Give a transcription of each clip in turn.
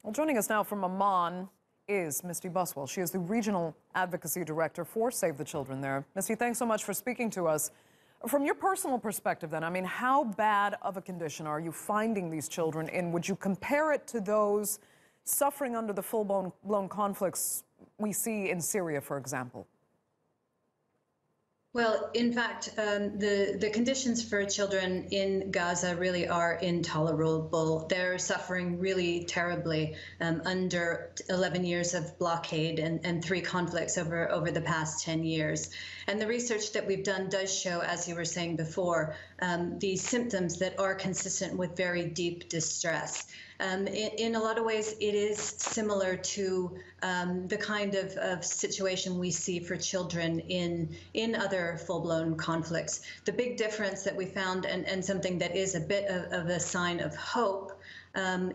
Well, joining us now from Amman is Misty Buswell. She is the Regional Advocacy Director for Save the Children there. Misty, thanks so much for speaking to us. From your personal perspective then, I mean, how bad of a condition are you finding these children in? Would you compare it to those suffering under the full-blown conflicts we see in Syria, for example? Well, in fact, the conditions for children in Gaza really are intolerable. They're suffering really terribly under 11 years of blockade and 3 conflicts over the past 10 years. And the research that we've done does show, as you were saying before, these symptoms that are consistent with very deep distress. In a lot of ways, it is similar to the kind of situation we see for children in other full-blown conflicts. The big difference that we found, and something that is a bit of a sign of hope,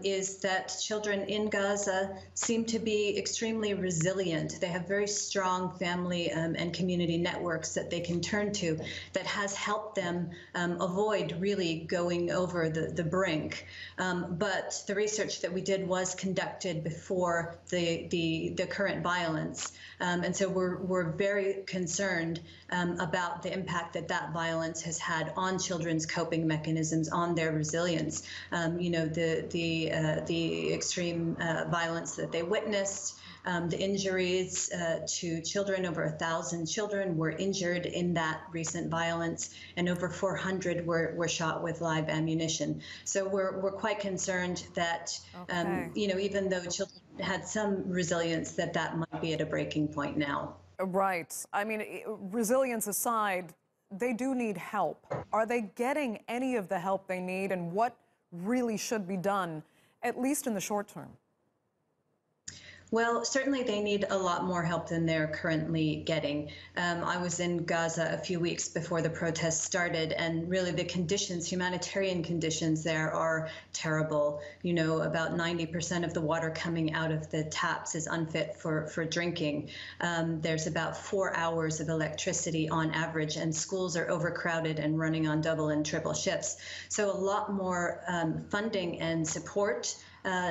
is that children in Gaza seem to be extremely resilient. They have very strong family and community networks that they can turn to that has helped them avoid really going over the brink. But the research that we did was conducted before the current violence. And so we're very concerned about the impact that violence has had on children's coping mechanisms, on their resilience. You know, the extreme violence that they witnessed, the injuries to children. Over 1,000 children were injured in that recent violence, and over 400 were shot with live ammunition. So we're quite concerned that, you know, even though children had some resilience, that might be at a breaking point now. Right. I mean, resilience aside, they do need help. Are they getting any of the help they need, and what really should be done, at least in the short term? Well, certainly they need a lot more help than they're currently getting. I was in Gaza a few weeks before the protests started, and really the conditions, humanitarian conditions there are terrible. You know, about 90% of the water coming out of the taps is unfit for drinking. There's about 4 hours of electricity on average, and schools are overcrowded and running on double and triple shifts. So a lot more funding and support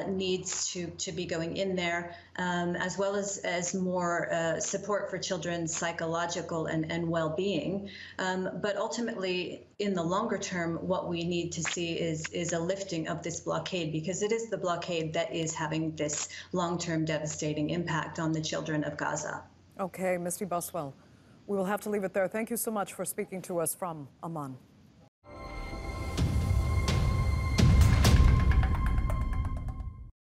needs to be going in there, as well as more support for children's psychological and well-being. But ultimately, in the longer term, what we need to see is a lifting of this blockade, because it is the blockade that is having this long-term devastating impact on the children of Gaza. Okay, Misty Buswell, we will have to leave it there. Thank you so much for speaking to us from Amman.